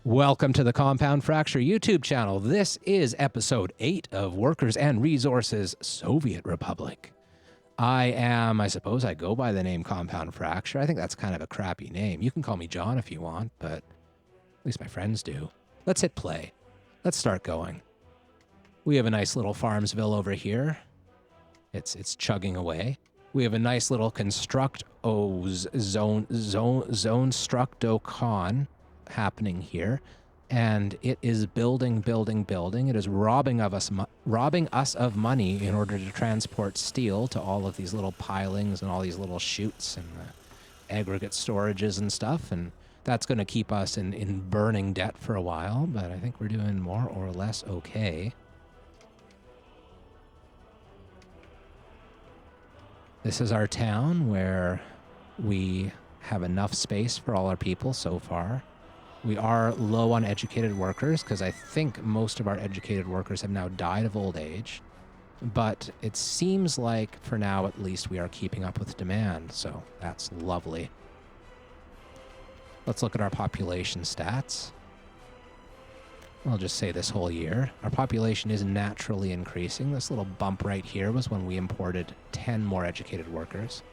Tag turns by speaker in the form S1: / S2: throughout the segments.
S1: Welcome to the Compound Fracture YouTube channel. This is episode 8 of Workers and Resources Soviet Republic. I suppose I go by the name Compound Fracture. I think that's kind of a crappy name. You can call me John if you want, but at least my friends do. Let's hit play. Let's start going. We have a nice little Farmsville over here. It's chugging away. We have a nice little zone structo con happening here, and it is building. It is robbing us of money in order to transport steel to all of these little pilings and all these little chutes and aggregate storages and stuff, and that's going to keep us in burning debt for a while, but I think we're doing more or less okay. This is our town where we have enough space for all our people so far. We are low on educated workers because I think most of our educated workers have now died of old age. But it seems like, for now at least, we are keeping up with demand, so that's lovely. Let's look at our population stats. I'll just say this whole year. Our population is naturally increasing. This little bump right here was when we imported 10 more educated workers.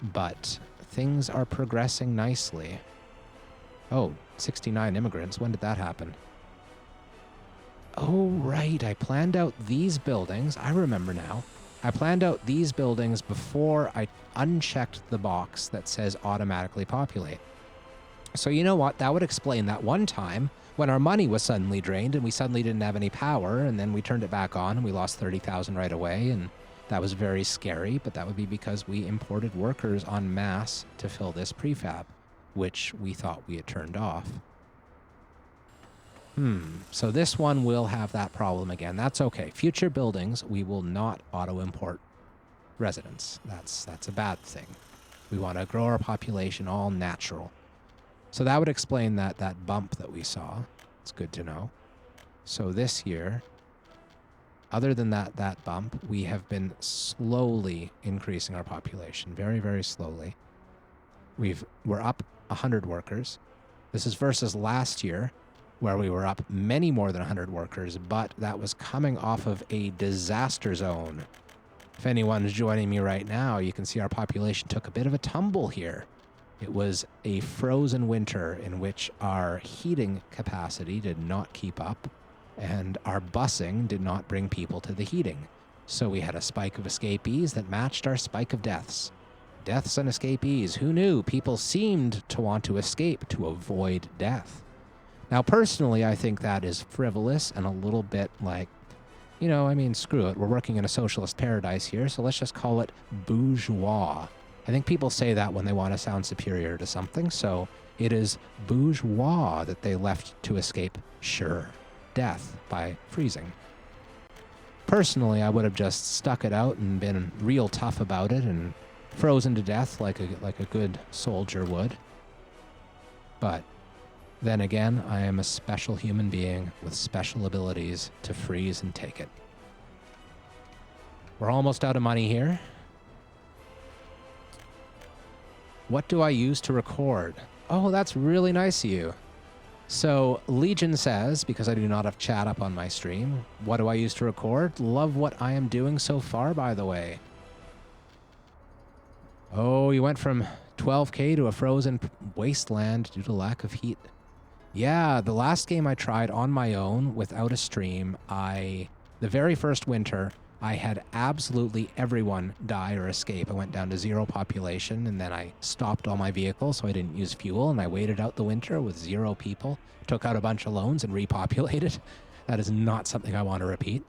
S1: But things are progressing nicely. Oh, 69 immigrants. When did that happen? Oh, right. I planned out these buildings. I remember now. I planned out these buildings before I unchecked the box that says automatically populate. So you know what? That would explain that one time when our money was suddenly drained and we suddenly didn't have any power, and then we turned it back on and we lost 30,000 right away, and that was very scary, but that would be because we imported workers en masse to fill this prefab, which we thought we had turned off. So this one will have that problem again. That's okay. Future buildings, we will not auto-import residents. That's a bad thing. We want to grow our population all natural. So that would explain that bump that we saw. It's good to know. So this year, other than that bump, we have been slowly increasing our population. Very, very slowly. We're up 100 workers. This is versus last year, where we were up many more than 100 workers, but that was coming off of a disaster zone. If anyone's joining me right now, you can see our population took a bit of a tumble here. It was a frozen winter in which our heating capacity did not keep up, and our busing did not bring people to the heating. So we had a spike of escapees that matched our spike of deaths. Deaths and escapees. Who knew? People seemed to want to escape to avoid death. Now, personally, I think that is frivolous and a little bit like, screw it. We're working in a socialist paradise here, so let's just call it bourgeois. I think people say that when they want to sound superior to something, so it is bourgeois that they left to escape, sure, death by freezing. Personally, I would have just stuck it out and been real tough about it and frozen to death like a good soldier would. But then again, I am a special human being with special abilities to freeze and take it. We're almost out of money here. What do I use to record? Oh, that's really nice of you. So Legion says, because I do not have chat up on my stream, what do I use to record? Love what I am doing so far, by the way. Oh, you went from 12K to a frozen wasteland due to lack of heat. Yeah, the last game I tried on my own without a stream, the very first winter, I had absolutely everyone die or escape. I went down to 0 population, and then I stopped all my vehicles so I didn't use fuel, and I waited out the winter with 0 people, took out a bunch of loans, and repopulated. That is not something I want to repeat.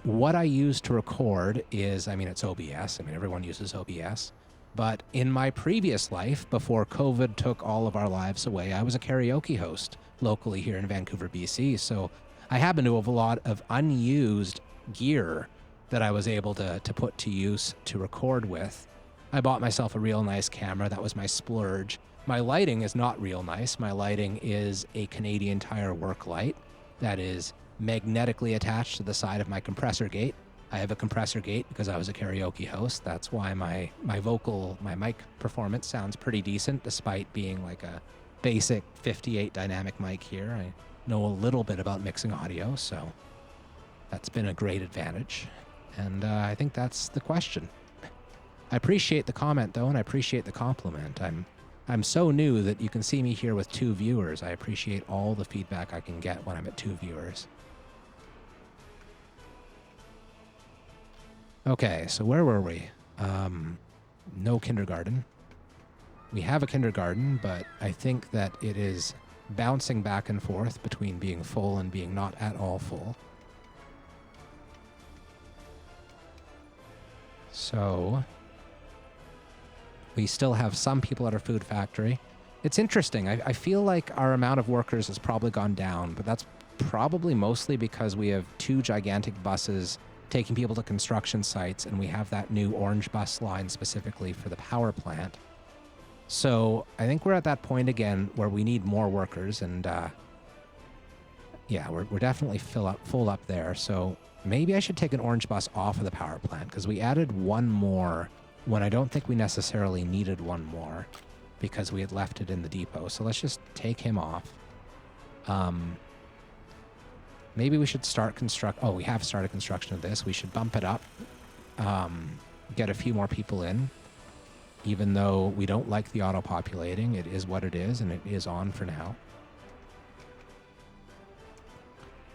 S1: What I use to record is, it's OBS. Everyone uses OBS. But in my previous life, before COVID took all of our lives away, I was a karaoke host locally here in Vancouver, BC. So I happen to have a lot of unused gear that I was able to put to use to record with. I bought myself a real nice camera. That was my splurge. My lighting is not real nice. My lighting is a Canadian Tire work light that is magnetically attached to the side of my compressor gate. I have a compressor gate because I was a karaoke host. That's why my mic performance sounds pretty decent despite being like a basic 58 dynamic mic here. I know a little bit about mixing audio, so that's been a great advantage. And I think that's the question. I appreciate the comment, though, and I appreciate the compliment. I'm so new that you can see me here with 2 viewers. I appreciate all the feedback I can get when I'm at 2 viewers. Okay, so where were we? No kindergarten. We have a kindergarten, but I think that it is bouncing back and forth between being full and being not at all full. So we still have some people at our food factory. It's interesting. I feel like our amount of workers has probably gone down, but that's probably mostly because we have 2 gigantic buses taking people to construction sites, and we have that new orange bus line specifically for the power plant. So I think we're at that point again where we need more workers, and yeah, we're definitely full up there. So maybe I should take an orange bus off of the power plant, because we added 1 more when I don't think we necessarily needed 1 more because we had left it in the depot. So let's just take him off. Maybe we should start oh, we have started construction of this. We should bump it up, get a few more people in. Even though we don't like the auto-populating, it is what it is, and it is on for now.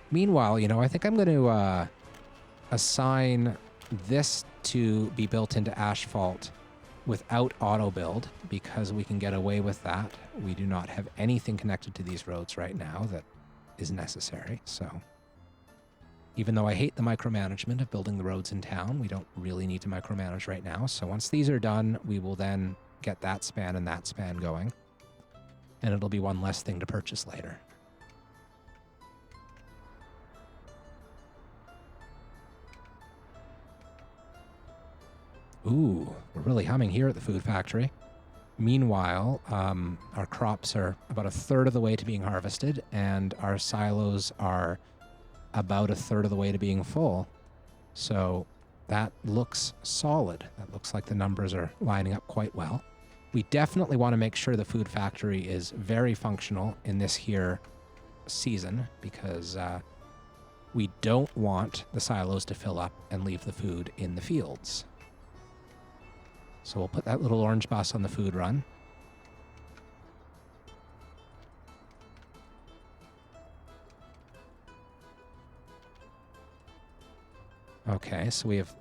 S1: Meanwhile, you know, I think I'm going to assign this to be built into asphalt without auto-build, because we can get away with that. We do not have anything connected to these roads right now that is necessary, so even though I hate the micromanagement of building the roads in town, we don't really need to micromanage right now. So once these are done, we will then get that span and that span going, and it'll be 1 less thing to purchase later. Ooh, we're really humming here at the food factory. Meanwhile, our crops are about 1/3 of the way to being harvested, and our silos are about 1/3 of the way to being full. So that looks solid. That looks like the numbers are lining up quite well. We definitely want to make sure the food factory is very functional in this here season, because we don't want the silos to fill up and leave the food in the fields. So we'll put that little orange bus on the food run. Okay, so we have...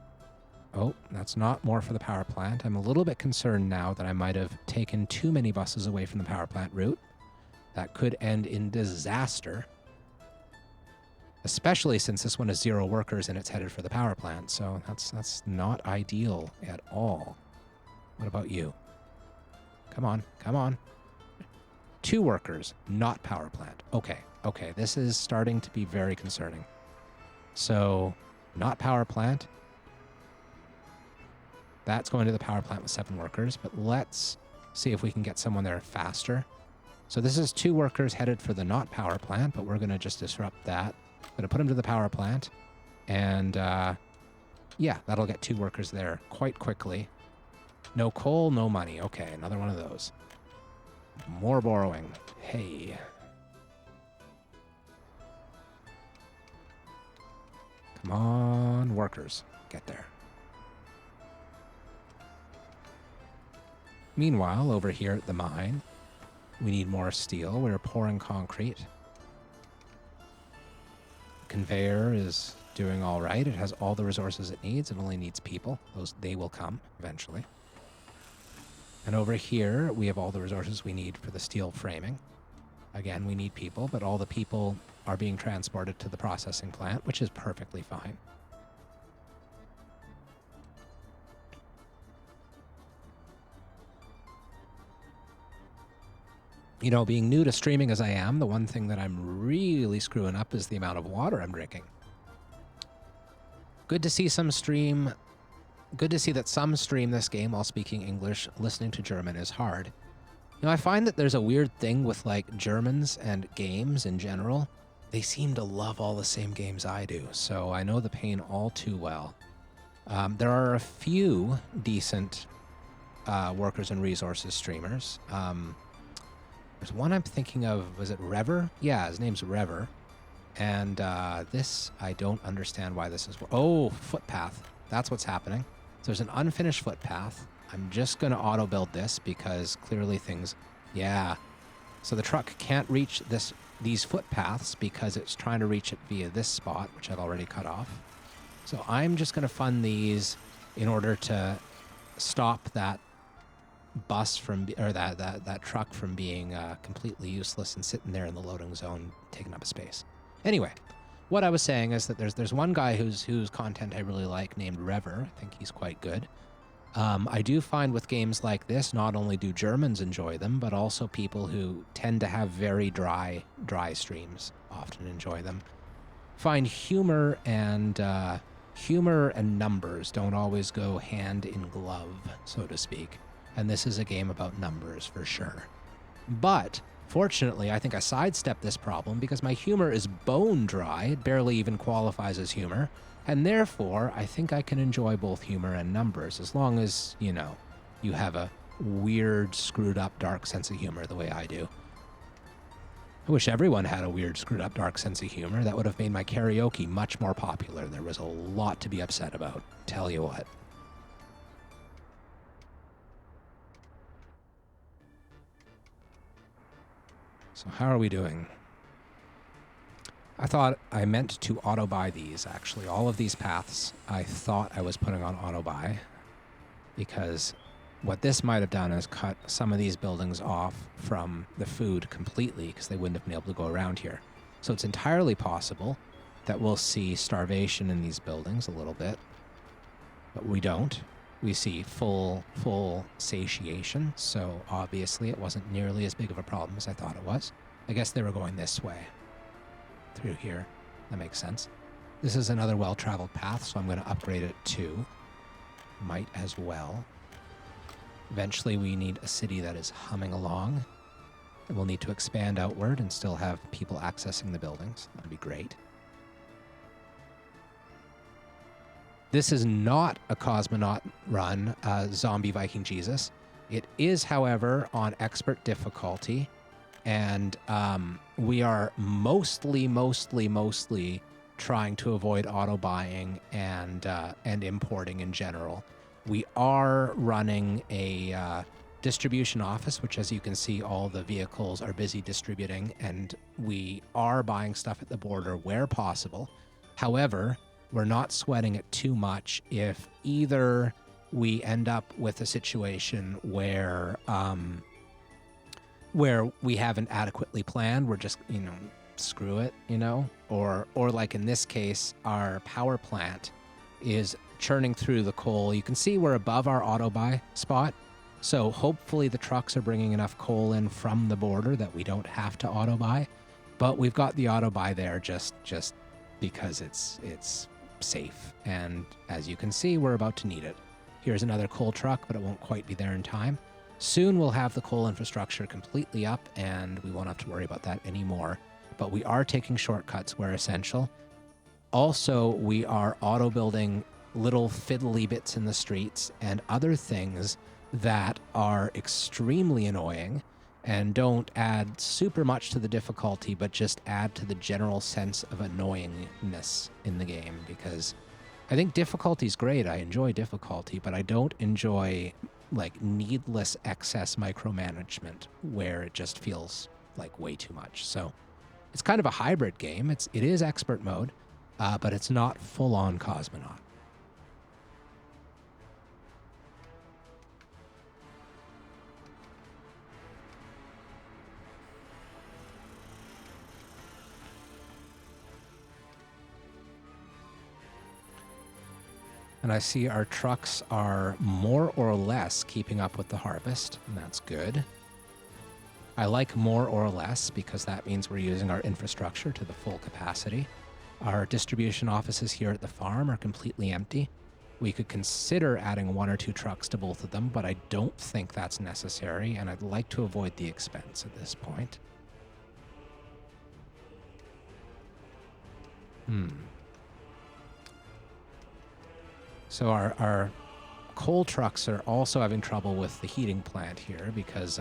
S1: Oh, that's not more for the power plant. I'm a little bit concerned now that I might have taken too many buses away from the power plant route. That could end in disaster. Especially since this one has 0 workers and it's headed for the power plant. So that's not ideal at all. What about you? Come on, come on. 2 workers, not power plant. Okay, okay, this is starting to be very concerning. So, not power plant. That's going to the power plant with 7 workers, but let's see if we can get someone there faster. So this is 2 workers headed for the not power plant, but we're going to just disrupt that. I'm going to put them to the power plant, and yeah, that'll get 2 workers there quite quickly. No coal, no money. Okay, another one of those. More borrowing. Hey. Come on, workers. Get there. Meanwhile, over here at the mine, we need more steel. We're pouring concrete. Conveyor is doing all right. It has all the resources it needs. It only needs people. They will come eventually. And over here, we have all the resources we need for the steel framing. Again, we need people, but all the people are being transported to the processing plant, which is perfectly fine. You know, being new to streaming as I am, the one thing that I'm really screwing up is the amount of water I'm drinking. Good to see some stream... Good to see that some stream this game while speaking English. Listening to German is hard. You know, I find that there's a weird thing with, like, Germans and games in general. They seem to love all the same games I do, so I know the pain all too well. There are a few decent workers and resources streamers. There's one I'm thinking of. Was it Rever? Yeah, his name's Rever. And this, I don't understand why this is... Oh, footpath. That's what's happening. So there's an unfinished footpath. I'm just going to auto-build this because clearly things... Yeah. So the truck can't reach these footpaths because it's trying to reach it via this spot, which I've already cut off. So I'm just going to fund these in order to stop that bus from... Or that truck from being completely useless and sitting there in the loading zone taking up space. Anyway, what I was saying is that there's one guy whose content I really like named Rever. I think he's quite good. I do find with games like this, not only do Germans enjoy them, but also people who tend to have very dry streams often enjoy them. Find humor and numbers don't always go hand in glove, so to speak. And this is a game about numbers for sure. But fortunately, I think I sidestepped this problem because my humor is bone dry. It barely even qualifies as humor. And therefore, I think I can enjoy both humor and numbers as long as, you know, you have a weird, screwed up, dark sense of humor the way I do. I wish everyone had a weird, screwed up, dark sense of humor. That would have made my karaoke much more popular. There was a lot to be upset about, tell you what. So how are we doing? I thought I meant to auto-buy these, actually. All of these paths I thought I was putting on auto-buy because what this might have done is cut some of these buildings off from the food completely because they wouldn't have been able to go around here. So it's entirely possible that we'll see starvation in these buildings a little bit, but we don't. We see full satiation, so obviously it wasn't nearly as big of a problem as I thought it was. I guess they were going this way, through here. That makes sense. This is another well-traveled path, so I'm going to upgrade it too. Might as well. Eventually we need a city that is humming along, and we'll need to expand outward and still have people accessing the buildings. That'd be great. This is not a cosmonaut run, Zombie Viking Jesus. It is, however, on expert difficulty, and we are mostly trying to avoid auto-buying and importing in general. We are running a distribution office, which, as you can see, all the vehicles are busy distributing, and we are buying stuff at the border where possible. However, we're not sweating it too much if either we end up with a situation where we haven't adequately planned, we're just, you know, screw it, you know, or like in this case, our power plant is churning through the coal. You can see we're above our auto buy spot. So hopefully the trucks are bringing enough coal in from the border that we don't have to auto buy, but we've got the auto buy there just because it's safe. And as you can see, we're about to need it. Here's another coal truck, but it won't quite be there in time. Soon we'll have the coal infrastructure completely up and we won't have to worry about that anymore. But we are taking shortcuts where essential. Also, we are auto building little fiddly bits in the streets and other things that are extremely annoying and don't add super much to the difficulty, but just add to the general sense of annoyingness in the game. Because I think difficulty is great. I enjoy difficulty, but I don't enjoy like needless excess micromanagement where it just feels like way too much. So it's kind of a hybrid game. It is expert mode, but it's not full-on cosmonaut. And I see our trucks are more or less keeping up with the harvest, and that's good. I like more or less because that means we're using our infrastructure to the full capacity. Our distribution offices here at the farm are completely empty. We could consider adding 1 or 2 trucks to both of them, but I don't think that's necessary, and I'd like to avoid the expense at this point. So our coal trucks are also having trouble with the heating plant here because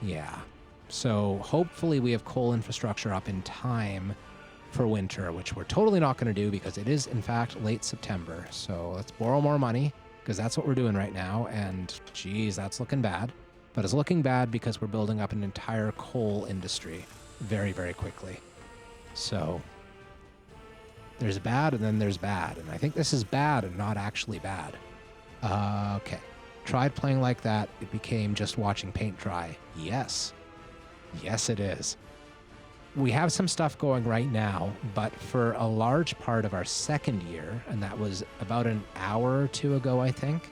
S1: Yeah. So hopefully we have coal infrastructure up in time for winter, which we're totally not going to do because it is, in fact, late September. So let's borrow more money because that's what we're doing right now. And geez, that's looking bad. But it's looking bad because we're building up an entire coal industry very, very quickly. So there's bad and then there's bad. And I think this is bad and not actually bad. Okay. Tried playing like that. It became just watching paint dry. Yes. Yes, it is. We have some stuff going right now, but for a large part of our second year, and that was about an hour or two ago, I think,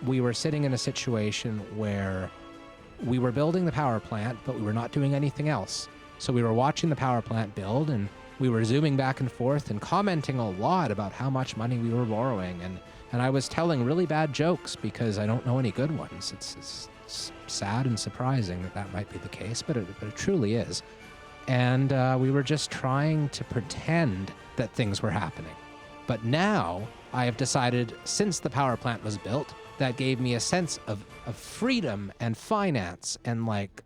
S1: we were sitting in a situation where we were building the power plant, but we were not doing anything else. So we were watching the power plant build, and we were zooming back and forth and commenting a lot about how much money we were borrowing. And I was telling really bad jokes because I don't know any good ones. It's sad and surprising that that might be the case, but it truly is. And we were just trying to pretend that things were happening. But now I have decided, since the power plant was built, that gave me a sense of freedom and finance, and like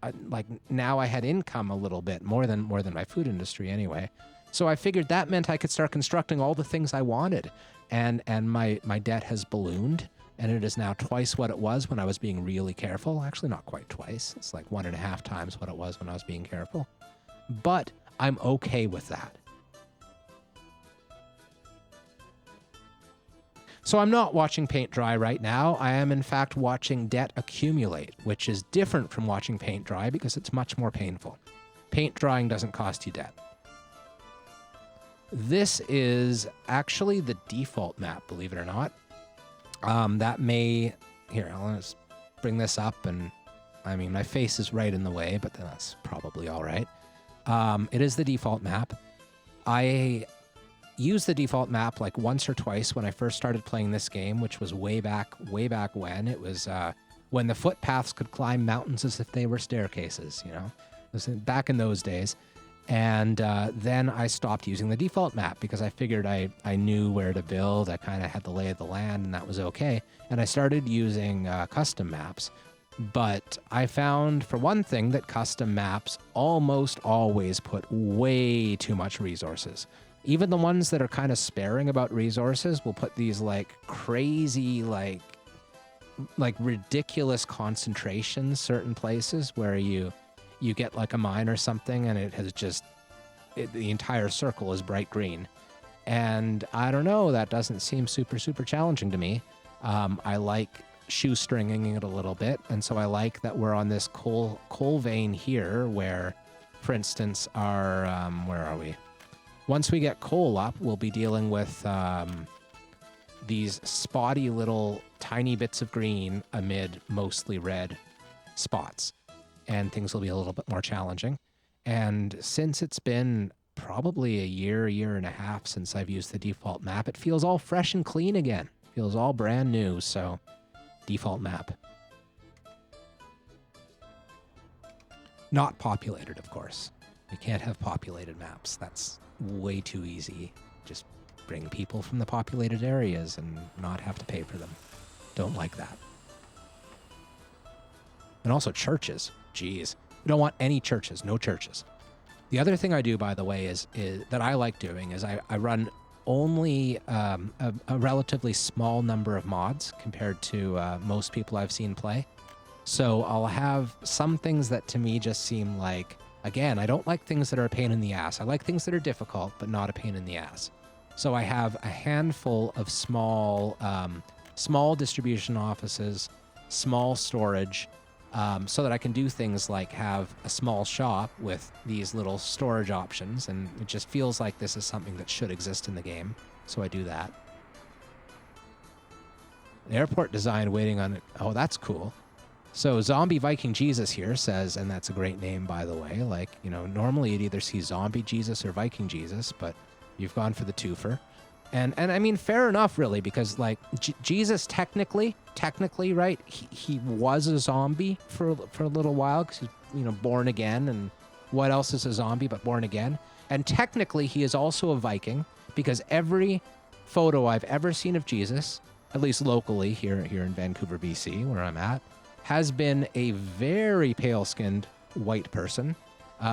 S1: now I had income a little bit more than my food industry anyway. So I figured that meant I could start constructing all the things I wanted, and my debt has ballooned, and it is now twice what it was when I was being really careful. Actually, not quite twice. It's like 1.5 times what it was when I was being careful. But I'm okay with that. So I'm not watching paint dry right now. I am, in fact, watching debt accumulate, which is different from watching paint dry because it's much more painful. Paint drying doesn't cost you debt. This is actually the default map, believe it or not. That may... Here, I'll just bring this up, and I mean, my face is right in the way, but that's probably all right. It is the default map. I used the default map like once or twice when I first started playing this game, which was way back when. It was when the footpaths could climb mountains as if they were staircases, you know? It was back in those days. And then I stopped using the default map because I figured I knew where to build. I kind of had the lay of the land, and that was okay. And I started using custom maps. But I found, for one thing, that custom maps almost always put way too much resources. Even the ones that are kind of sparing about resources will put these like crazy, like ridiculous concentrations certain places where you get like a mine or something and it has just, the entire circle is bright green. And I don't know, that doesn't seem super, super challenging to me. I like shoestringing it a little bit, and so I like that we're on this coal vein here where, for instance, our, where are we? Once we get coal up, we'll be dealing with these spotty little tiny bits of green amid mostly red spots. And things will be a little bit more challenging. And since it's been probably a year and a half since I've used the default map, it feels all fresh and clean again. It feels all brand new, so default map. Not populated, of course. You can't have populated maps. That's way too easy. Just bring people from the populated areas and not have to pay for them. Don't like that. And also churches. Jeez. We don't want any churches. No churches. The other thing I do, by the way, is that I like doing is I run only a relatively small number of mods compared to most people I've seen play. So I'll have some things that to me just seem like, again, I don't like things that are a pain in the ass. I like things that are difficult, but not a pain in the ass. So I have a handful of small distribution offices, small storage, so that I can do things like have a small shop with these little storage options, and it just feels like this is something that should exist in the game, so I do that. Airport design waiting on it. Oh, that's cool. So Zombie Viking Jesus here says, and that's a great name, by the way, like, you know, normally you'd either see Zombie Jesus or Viking Jesus, but you've gone for the twofer. And I mean, fair enough, really, because like Jesus technically, right? He was a zombie for a little while because he's, you know, born again. And what else is a zombie but born again? And technically, he is also a Viking because every photo I've ever seen of Jesus, at least locally here in Vancouver, BC, where I'm at, has been a very pale-skinned white person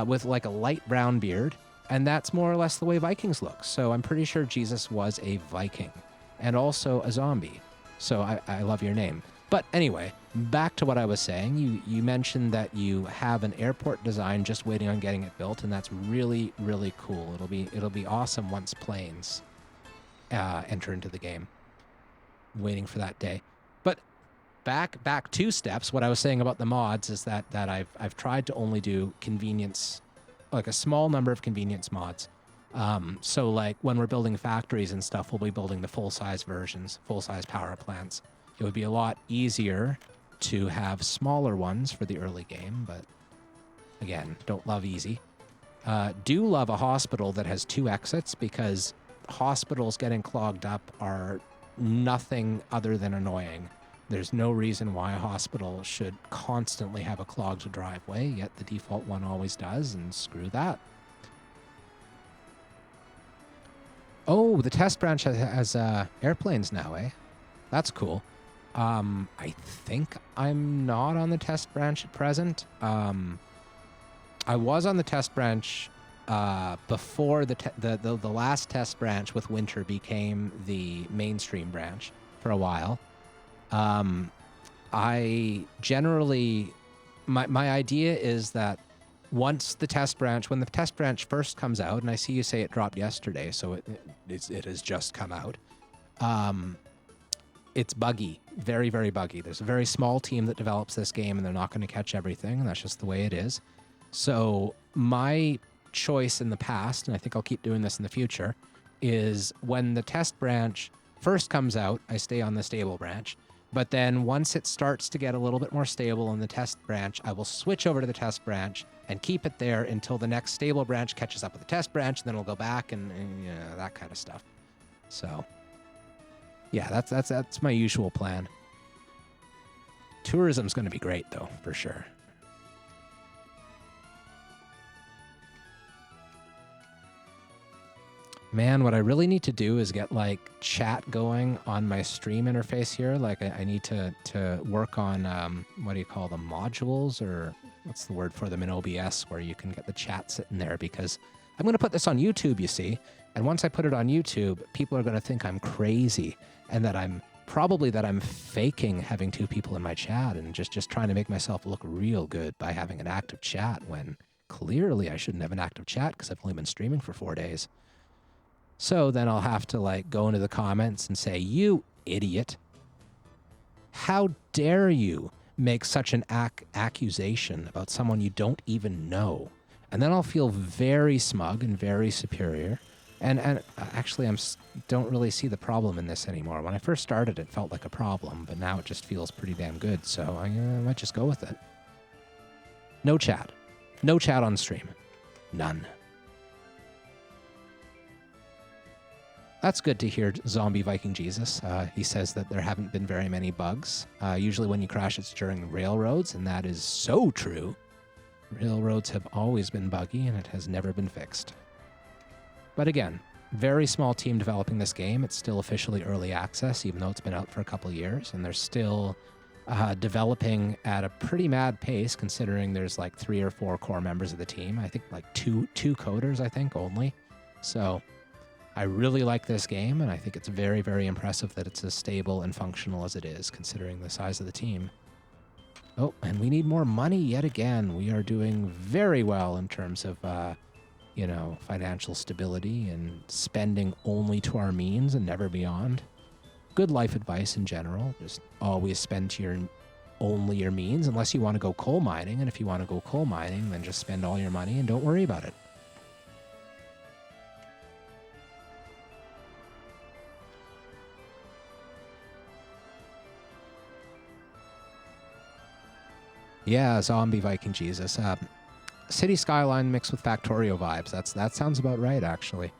S1: with like a light brown beard, and that's more or less the way Vikings look. So I'm pretty sure Jesus was a Viking and also a zombie. So I love your name. But anyway, back to what I was saying. You mentioned that you have an airport design just waiting on getting it built, and that's really, really cool. It'll be awesome once planes enter into the game. Waiting for that day. But back 2 steps, what I was saying about the mods is that I've tried to only do convenience, like a small number of convenience mods. So like when we're building factories and stuff, we'll be building the full-size versions, full-size power plants. It would be a lot easier to have smaller ones for the early game, but again, don't love easy. Do love a hospital that has 2 exits, because hospitals getting clogged up are nothing other than annoying. There's no reason why a hospital should constantly have a clogged driveway, yet the default one always does, and screw that. Oh, the test branch has airplanes now, eh? That's cool. I think I'm not on the test branch at present. I was on the test branch before the last test branch with Winter became the mainstream branch for a while. I generally, my idea is that once the test branch, when the test branch first comes out, and I see you say it dropped yesterday, so it has just come out. It's buggy, very, very buggy. There's a very small team that develops this game, and they're not going to catch everything, and that's just the way it is. So my choice in the past, and I think I'll keep doing this in the future, is when the test branch first comes out, I stay on the stable branch. But then once it starts to get a little bit more stable in the test branch, I will switch over to the test branch and keep it there until the next stable branch catches up with the test branch, and then it'll go back and you know, that kind of stuff. So yeah, that's my usual plan. Tourism's going to be great though, for sure. Man, what I really need to do is get like chat going on my stream interface here. Like I need to work on, what do you call them, modules, or what's the word for them in OBS, where you can get the chat sitting there, because I'm going to put this on YouTube, you see. And once I put it on YouTube, people are going to think I'm crazy, and that I'm faking having 2 people in my chat and just trying to make myself look real good by having an active chat, when clearly I shouldn't have an active chat because I've only been streaming for 4 days. So then I'll have to like go into the comments and say, "You idiot. How dare you make such an accusation about someone you don't even know?" And then I'll feel very smug and very superior. And actually, don't really see the problem in this anymore. When I first started, it felt like a problem, but now it just feels pretty damn good. So I might just go with it. No chat. No chat on stream. None. That's good to hear, Zombie Viking Jesus. He says that there haven't been very many bugs. Usually when you crash, it's during railroads, and that is so true. Railroads have always been buggy, and it has never been fixed. But again, very small team developing this game. It's still officially early access, even though it's been out for a couple of years, and they're still developing at a pretty mad pace, considering there's like 3 or 4 core members of the team. I think like two coders, I think, only. So I really like this game, and I think it's very, very impressive that it's as stable and functional as it is, considering the size of the team. Oh, and we need more money yet again. We are doing very well in terms of, you know, financial stability and spending only to our means and never beyond. Good life advice in general. Just always spend to only your means, unless you want to go coal mining. And if you want to go coal mining, then just spend all your money and don't worry about it. Yeah, Zombie Viking Jesus. City Skyline mixed with Factorio vibes. That sounds about right, actually.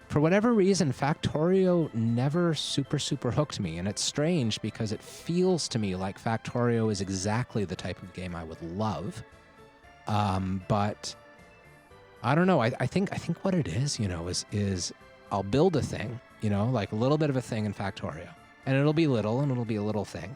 S1: For whatever reason, Factorio never super hooked me, and it's strange because it feels to me like Factorio is exactly the type of game I would love. But I don't know. I think what it is, you know, is I'll build a thing, you know, like a little bit of a thing in Factorio, and it'll be little, and it'll be a little thing.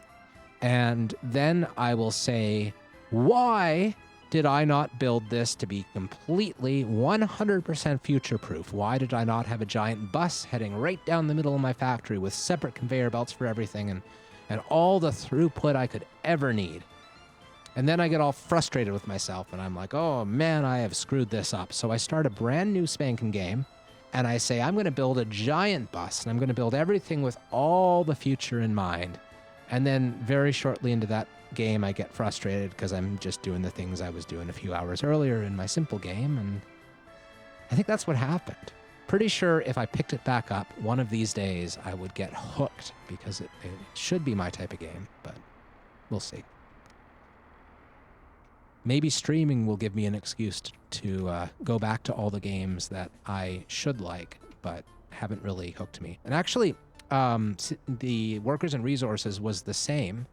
S1: And then I will say, why did I not build this to be completely 100% future-proof? Why did I not have a giant bus heading right down the middle of my factory with separate conveyor belts for everything and all the throughput I could ever need? And then I get all frustrated with myself, and I'm like, oh man, I have screwed this up. So I start a brand new spanking game, and I say, I'm going to build a giant bus, and I'm going to build everything with all the future in mind. And then very shortly into that game, I get frustrated because I'm just doing the things I was doing a few hours earlier in my simple game, and I think that's what happened. Pretty sure if I picked it back up one of these days, I would get hooked because it should be my type of game, but we'll see. Maybe streaming will give me an excuse to go back to all the games that I should like, but haven't really hooked me. And actually, the Workers and Resources was the same.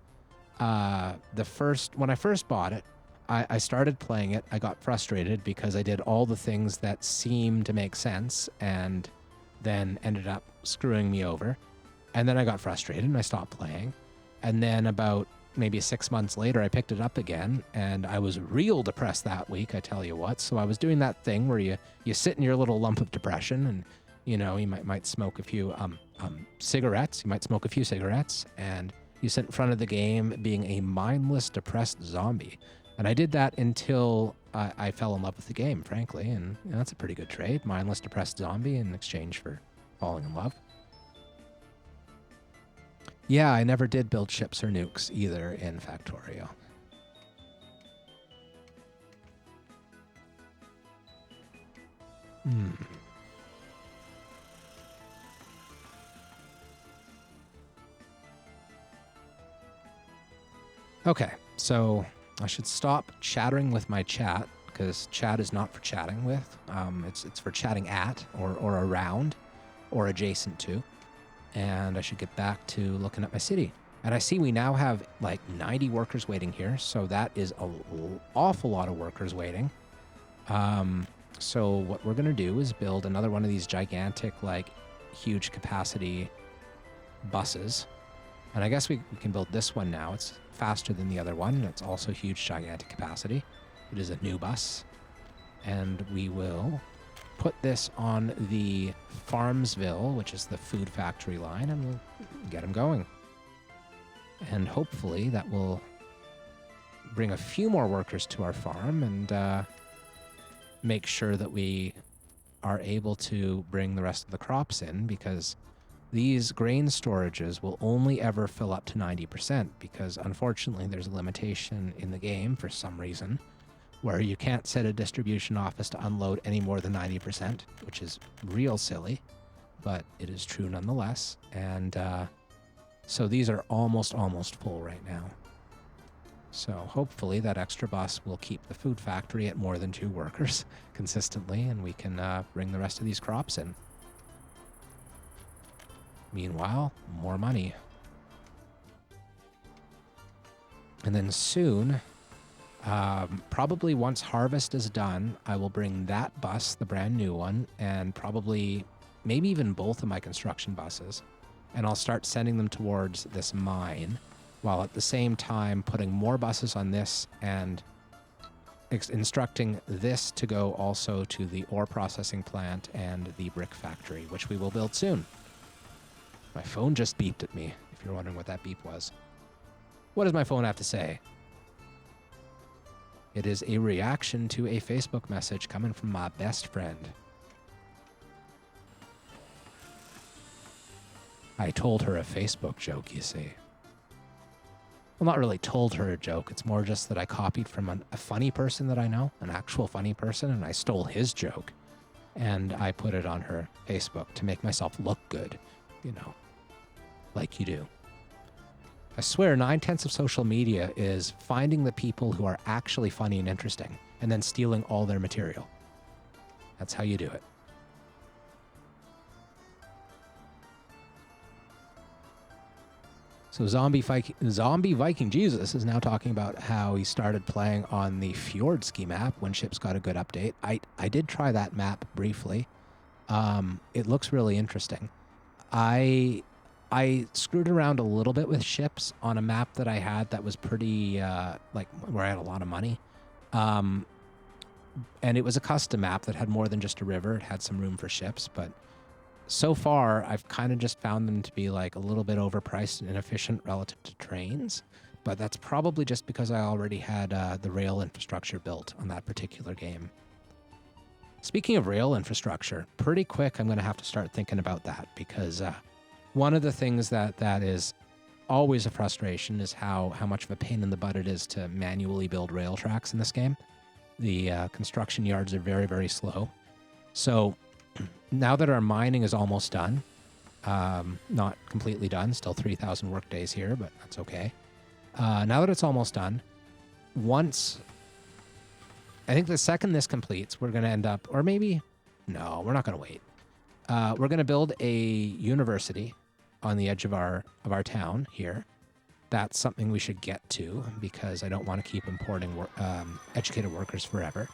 S1: When I first bought it, I started playing it. I got frustrated because I did all the things that seemed to make sense and then ended up screwing me over. And then I got frustrated and I stopped playing. And then about maybe 6 months later, I picked it up again, and I was real depressed that week, I tell you what. So I was doing that thing where you sit in your little lump of depression, and you might smoke a few cigarettes. You might smoke a few cigarettes, and you sit in front of the game being a mindless, depressed zombie. And I did that until I fell in love with the game, frankly, and that's a pretty good trade. Mindless, depressed zombie in exchange for falling in love. Yeah, I never did build ships or nukes either in Factorio. Okay, so I should stop chattering with my chat because chat is not for chatting with. It's for chatting at or around or adjacent to. And I should get back to looking at my city. And I see we now have like 90 workers waiting here. So that is an awful lot of workers waiting. So what we're going to do is build another one of these gigantic, like huge capacity buses. And I guess we can build this one now. It's faster than the other one. It's also huge, gigantic capacity. It is a new bus. And we will put this on the Farmsville, which is the food factory line, and we'll get them going. And hopefully that will bring a few more workers to our farm and make sure that we are able to bring the rest of the crops in, because these grain storages will only ever fill up to 90%, because unfortunately there's a limitation in the game for some reason where you can't set a distribution office to unload any more than 90%, which is real silly, but it is true nonetheless. And so these are almost full right now. So hopefully that extra bus will keep the food factory at more than 2 workers consistently, and we can bring the rest of these crops in. Meanwhile, more money. And then soon, probably once harvest is done, I will bring that bus, the brand new one, and probably maybe even both of my construction buses, and I'll start sending them towards this mine, while at the same time putting more buses on this and instructing this to go also to the ore processing plant and the brick factory, which we will build soon. My phone just beeped at me, if you're wondering what that beep was. What does my phone have to say? It is a reaction to a Facebook message coming from my best friend. I told her a Facebook joke, you see. Well, not really told her a joke. It's more just that I copied from a funny person that I know, an actual funny person, and I stole his joke. And I put it on her Facebook to make myself look good, like you do. I swear 9/10 of social media is finding the people who are actually funny and interesting and then stealing all their material. That's how you do it. So Zombie Viking Jesus is now talking about how he started playing on the Fjordski map when ships got a good update. I did try that map briefly. It looks really interesting. I I screwed around a little bit with ships on a map that I had that was pretty, like, where I had a lot of money. And it was a custom map that had more than just a river. It had some room for ships, but so far, I've kind of just found them to be like a little bit overpriced and inefficient relative to trains. But that's probably just because I already had the rail infrastructure built on that particular game. Speaking of rail infrastructure, pretty quick, I'm going to have to start thinking about that because one of the things that is always a frustration is how much of a pain in the butt it is to manually build rail tracks in this game. The construction yards are very, very slow. So now that our mining is almost done, not completely done, still 3,000 work days here, but that's okay. Now that it's almost done, I think the second this completes, we're going to end up, or maybe, no, we're not going to wait. We're going to build a university on the edge of our town here. That's something we should get to because I don't want to keep importing educated workers forever.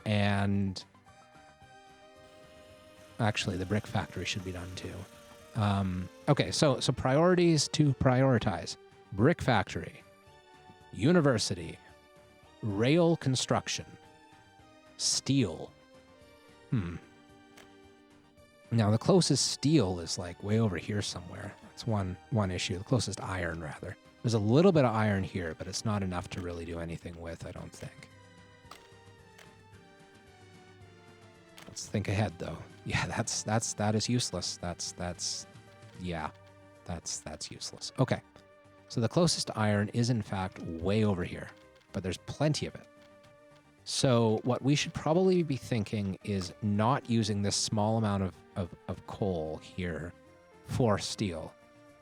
S1: And actually, the brick factory should be done too. Okay, so priorities to prioritize. Brick factory, university, rail construction, steel. Now, the closest steel is like way over here somewhere. That's one issue. The closest iron, rather. There's a little bit of iron here, but it's not enough to really do anything with, I don't think. Let's think ahead, though. Yeah, that is useless. That's useless. Okay. So the closest iron is in fact way over here, but there's plenty of it. So what we should probably be thinking is not using this small amount of coal here for steel.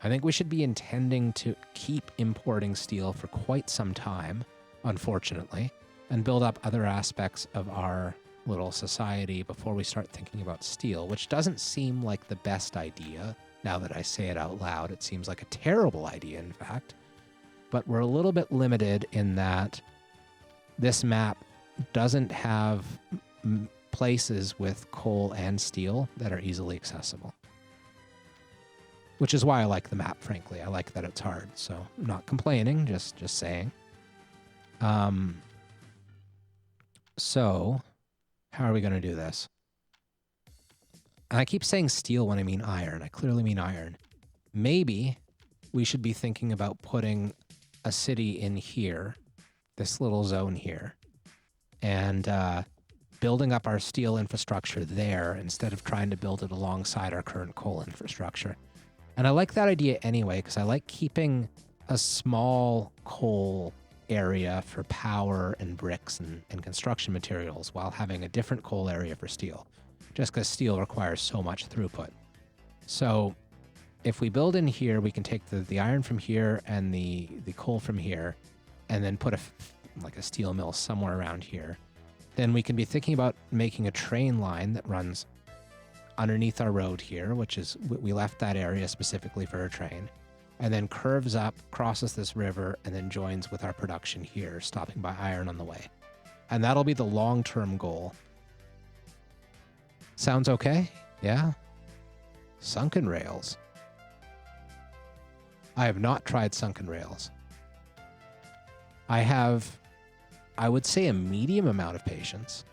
S1: I think we should be intending to keep importing steel for quite some time, unfortunately, and build up other aspects of our little society before we start thinking about steel, which doesn't seem like the best idea. Now that I say it out loud, it seems like a terrible idea, in fact. But we're a little bit limited in that this map doesn't have places with coal and steel that are easily accessible. Which is why I like the map, frankly. I like that it's hard. So I'm not complaining, just saying. So how are we going to do this? And I keep saying steel when I mean iron. I clearly mean iron. Maybe we should be thinking about putting a city in here, this little zone here, and building up our steel infrastructure there instead of trying to build it alongside our current coal infrastructure. And I like that idea anyway, because I like keeping a small coal area for power and bricks and construction materials while having a different coal area for steel, just because steel requires so much throughput. So if we build in here, we can take the iron from here and the coal from here, and then put like a steel mill somewhere around here. Then we can be thinking about making a train line that runs underneath our road here, which is, we left that area specifically for a train, and then curves up, crosses this river, and then joins with our production here, stopping by iron on the way. And that'll be the long-term goal. Sounds okay? Yeah? Sunken rails. I have not tried sunken rails. I have, I would say, a medium amount of patience.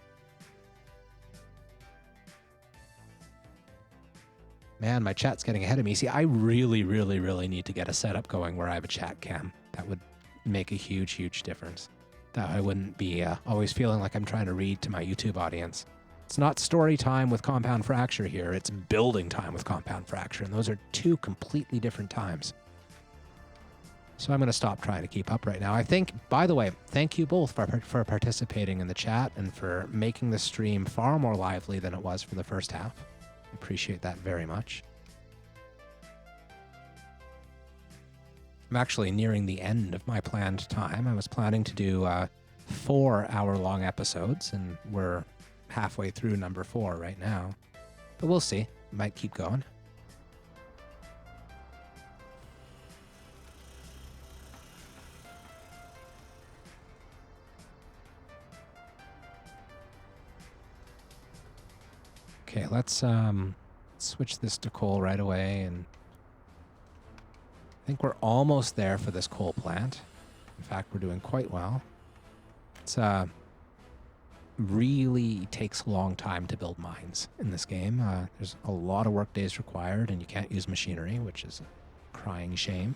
S1: Man, my chat's getting ahead of me. See, I really, really, really need to get a setup going where I have a chat cam. That would make a huge, huge difference. That I wouldn't be always feeling like I'm trying to read to my YouTube audience. It's not story time with Compound Fracture here. It's building time with Compound Fracture. And those are two completely different times. So I'm going to stop trying to keep up right now. I think, by the way, thank you both for participating in the chat and for making the stream far more lively than it was for the first half. Appreciate that very much. I'm actually nearing the end of my planned time. I was planning to do 4-hour-long episodes, and we're halfway through number 4 right now. But we'll see. Might keep going. Okay, let's switch this to coal right away and think we're almost there for this coal plant. In fact, we're doing quite well. It's really takes a long time to build mines in this game. There's a lot of work days required, and you can't use machinery, which is a crying shame.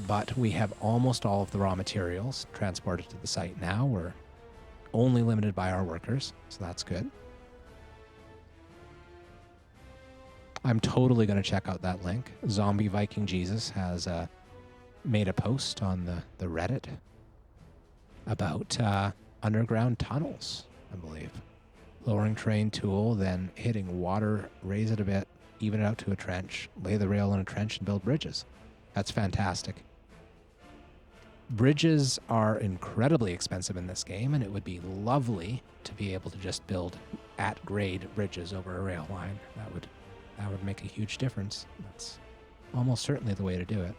S1: But we have almost all of the raw materials transported to the site now. We're only limited by our workers, so that's good. I'm totally going to check out that link. Zombie Viking Jesus has made a post on the Reddit about underground tunnels, I believe. Lowering terrain tool, then hitting water, raise it a bit, even it out to a trench, lay the rail in a trench, and build bridges. That's fantastic. Bridges are incredibly expensive in this game, and it would be lovely to be able to just build at-grade bridges over a rail line. That would make a huge difference. That's almost certainly the way to do it.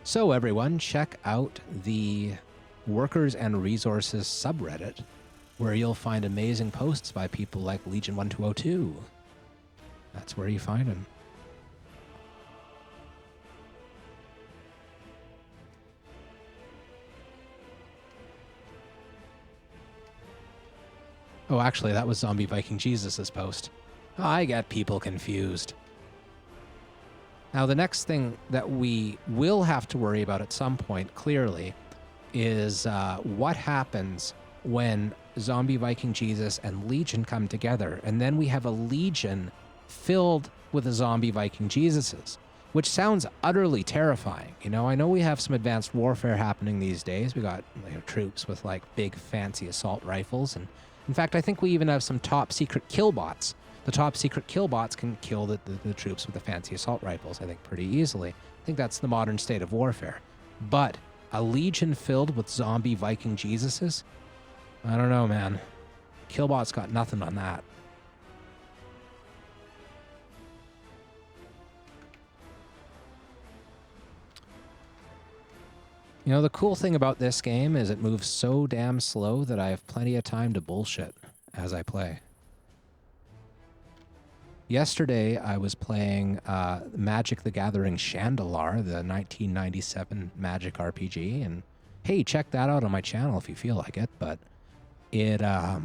S1: So everyone, check out the Workers and Resources subreddit, where you'll find amazing posts by people like Legion 1202. That's where you find them. Oh, actually, that was Zombie Viking Jesus' post. I got people confused. Now, the next thing that we will have to worry about at some point, clearly, is what happens when Zombie Viking Jesus and Legion come together, and then we have a Legion filled with the Zombie Viking Jesuses, which sounds utterly terrifying. You know, I know we have some advanced warfare happening these days. We got troops with like big fancy assault rifles, and in fact, I think we even have some top secret killbots. The top secret killbots can kill the troops with the fancy assault rifles, I think, pretty easily. I think that's the modern state of warfare. But a Legion filled with zombie Viking Jesuses? I don't know, man. Killbot's got nothing on that. You know, the cool thing about this game is it moves so damn slow that I have plenty of time to bullshit as I play. Yesterday, I was playing Magic the Gathering Chandalar, the 1997 Magic RPG, and hey, check that out on my channel if you feel like it, but it, I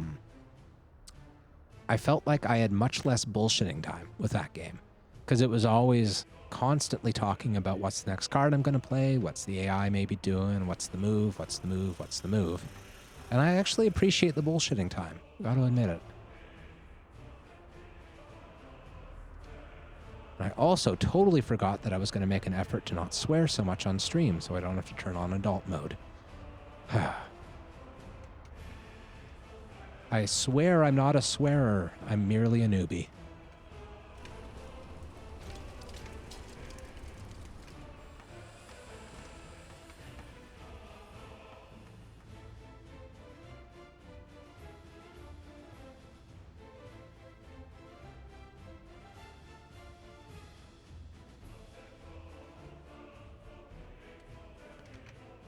S1: felt like I had much less bullshitting time with that game, because it was always constantly talking about what's the next card I'm going to play, what's the AI maybe doing, what's the move, what's the move, what's the move. And I actually appreciate the bullshitting time, gotta admit it. I also totally forgot that I was going to make an effort to not swear so much on stream, so I don't have to turn on adult mode. I swear I'm not a swearer. I'm merely a newbie.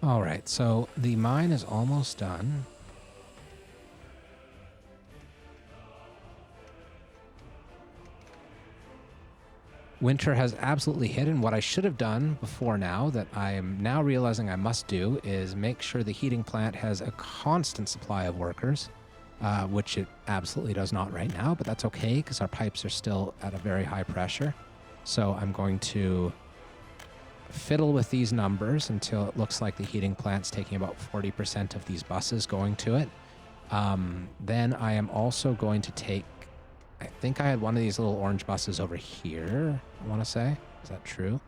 S1: All right, so the mine is almost done. Winter has absolutely hit, and what I should have done before now that I am now realizing I must do is make sure the heating plant has a constant supply of workers, which it absolutely does not right now, but that's okay because our pipes are still at a very high pressure. So I'm going to fiddle with these numbers until it looks like the heating plant's taking about 40% of these buses going to it. Then I am also going to take, I think I had one of these little orange buses over here, I want to say. Is that true?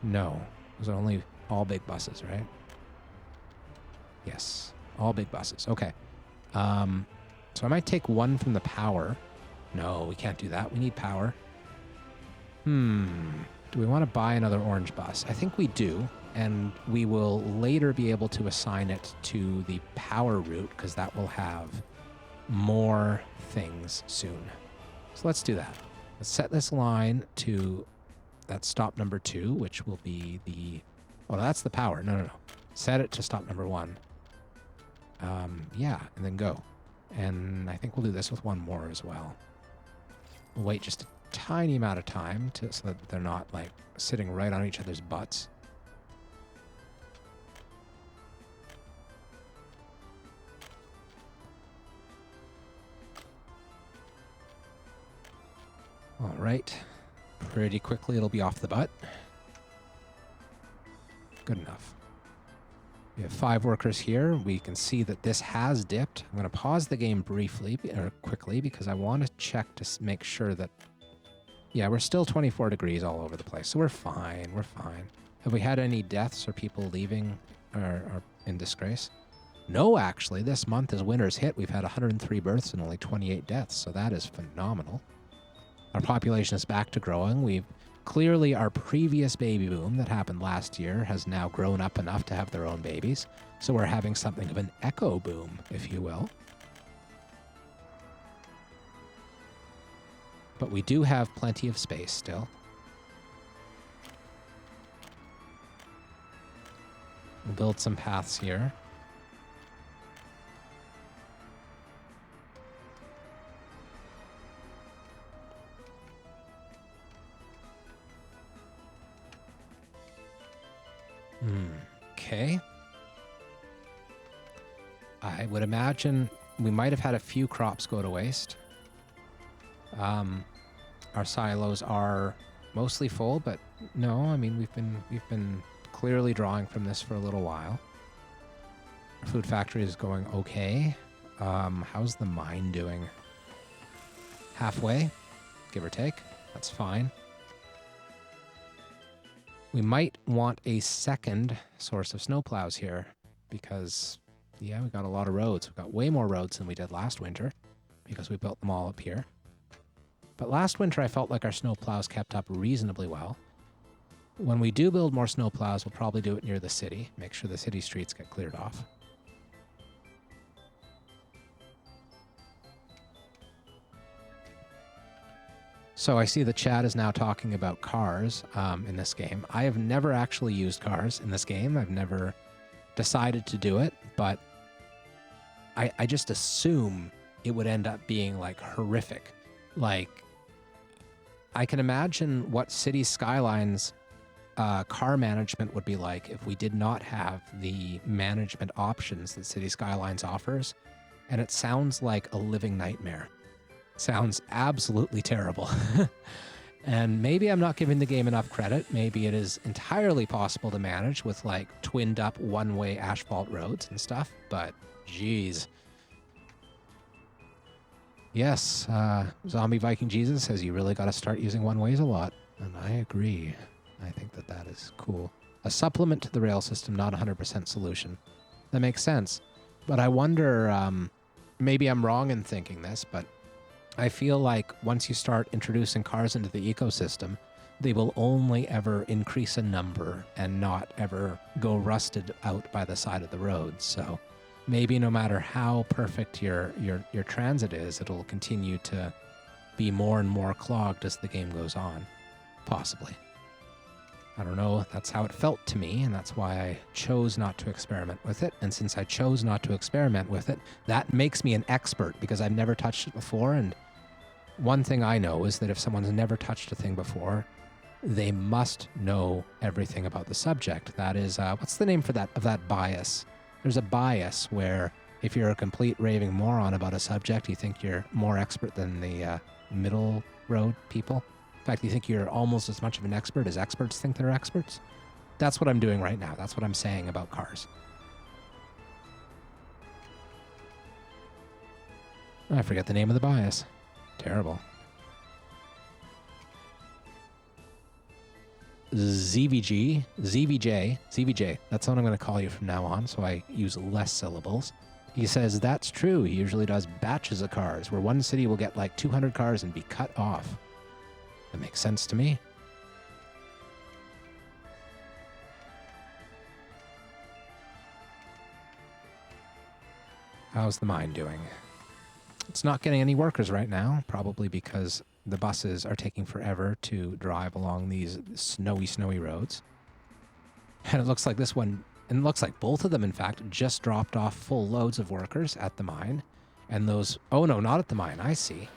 S1: No. Those are only all big buses, right? Yes. All big buses. Okay. So I might take one from the power. No, we can't do that. We need power. Do we want to buy another orange bus? I think we do, and we will later be able to assign it to the power route because that will have more things soon. So let's do that. Let's set this line to that stop number 2, which will be the... Oh, no, that's the power. No. Set it to stop number 1. Yeah, and then go. And I think we'll do this with one more as well. We'll wait just a tiny amount of time so that they're not like sitting right on each other's butts. All right. Pretty quickly it'll be off the butt. Good enough. We have 5 workers here. We can see that this has dipped. I'm going to pause the game briefly or quickly because I want to check to make sure that, yeah, we're still 24 degrees all over the place. So we're fine. We're fine. Have we had any deaths or people leaving or in disgrace? No, actually. This month as winter's hit, we've had 103 births and only 28 deaths. So that is phenomenal. Our population is back to growing. We've clearly, our previous baby boom that happened last year has now grown up enough to have their own babies. So we're having something of an echo boom, if you will. But we do have plenty of space still. We'll build some paths here. Okay. I would imagine we might have had a few crops go to waste. Our silos are mostly full, but no, I mean we've been clearly drawing from this for a little while. Our food factory is going okay. How's the mine doing? Halfway, give or take. That's fine. We might want a second source of snowplows here because, yeah, we got a lot of roads. We've got way more roads than we did last winter because we built them all up here. But last winter, I felt like our snowplows kept up reasonably well. When we do build more snowplows, we'll probably do it near the city. Make sure the city streets get cleared off. So I see the chat is now talking about cars in this game. I have never actually used cars in this game. I've never decided to do it, but I just assume it would end up being like horrific. Like, I can imagine what City Skylines car management would be like if we did not have the management options that City Skylines offers, and it sounds like a living nightmare. Sounds absolutely terrible. And maybe I'm not giving the game enough credit. Maybe it is entirely possible to manage with like twinned up one-way asphalt roads and stuff, but geez. Yes, Zombie Viking Jesus says you really got to start using one-ways a lot, and I agree. I think that that is cool. A supplement to the rail system, not 100% solution. That makes sense. But I wonder, maybe I'm wrong in thinking this, but I feel like once you start introducing cars into the ecosystem, they will only ever increase in number and not ever go rusted out by the side of the road. So maybe no matter how perfect your transit is, it'll continue to be more and more clogged as the game goes on. Possibly. I don't know. That's how it felt to me, and that's why I chose not to experiment with it. And since I chose not to experiment with it, that makes me an expert because I've never touched it before. And one thing I know is that if someone's never touched a thing before, they must know everything about the subject. That is, what's the name for that, of that bias? There's a bias where if you're a complete raving moron about a subject, you think you're more expert than the middle road people. In fact, you think you're almost as much of an expert as experts think they're experts. That's what I'm doing right now. That's what I'm saying about cars. I forget the name of the bias. Terrible. ZVJ. That's what I'm going to call you from now on, so I use less syllables. He says, that's true. He usually does batches of cars, where one city will get like 200 cars and be cut off. That makes sense to me. How's the mine doing? It's not getting any workers right now, probably because the buses are taking forever to drive along these snowy roads. And it looks like this one, and it looks like both of them, in fact, just dropped off full loads of workers at the mine. And those, oh no, not at the mine, I see.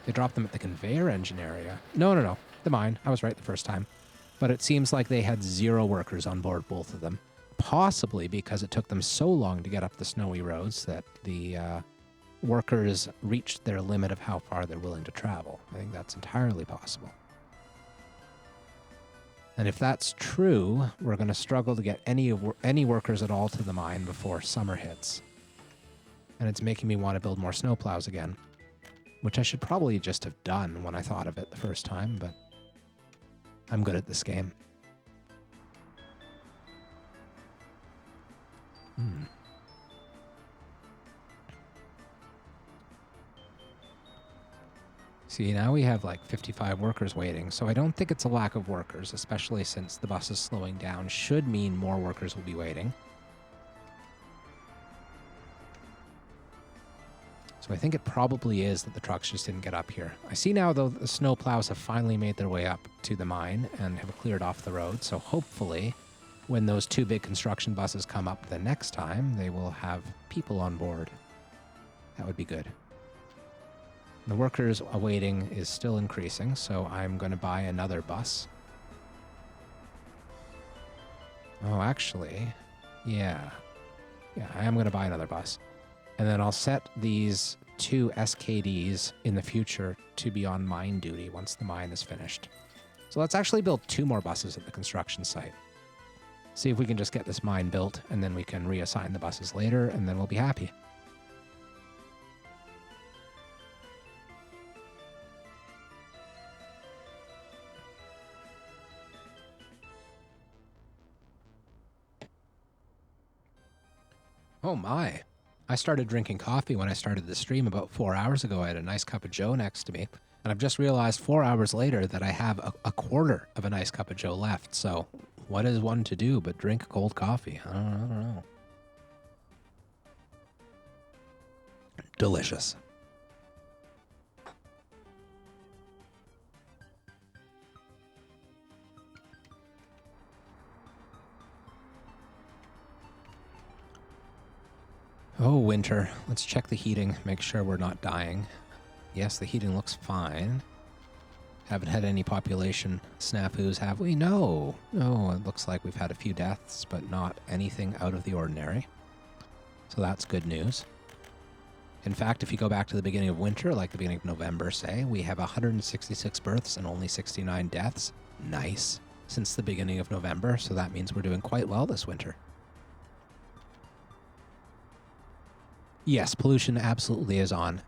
S1: They dropped them at the conveyor engine area. No, the mine. I was right the first time. But it seems like they had 0 workers on board both of them. Possibly because it took them so long to get up the snowy roads that the workers reached their limit of how far they're willing to travel. I think that's entirely possible. And if that's true, we're going to struggle to get any workers at all to the mine before summer hits. And it's making me want to build more snowplows again, which I should probably just have done when I thought of it the first time, but I'm good at this game. See, now we have like 55 workers waiting, so I don't think it's a lack of workers, especially since the bus is slowing down. Should mean more workers will be waiting. So I think it probably is that the trucks just didn't get up here. I see now, though, the snow plows have finally made their way up to the mine and have cleared off the road, so hopefully when those 2 big construction buses come up the next time, they will have people on board. That would be good. The workers awaiting is still increasing, so I'm going to buy another bus. Oh, actually, yeah, I am going to buy another bus. And then I'll set these 2 SKDs in the future to be on mine duty once the mine is finished. So let's actually build 2 more buses at the construction site. See if we can just get this mine built, and then we can reassign the buses later, and then we'll be happy. Oh my. I started drinking coffee when I started the stream about 4 hours ago. I had a nice cup of joe next to me. And I've just realized 4 hours later that I have a quarter of a nice cup of joe left. So what is one to do but drink cold coffee? I don't know. Delicious. Oh, winter. Let's check the heating, make sure we're not dying. Yes, the heating looks fine. Haven't had any population snafus, have we? No, it looks like we've had a few deaths, but not anything out of the ordinary. So that's good news. In fact, if you go back to the beginning of winter, like the beginning of November, say, we have 166 births and only 69 deaths. Nice. Since the beginning of November, so that means we're doing quite well this winter. Yes, pollution absolutely is on.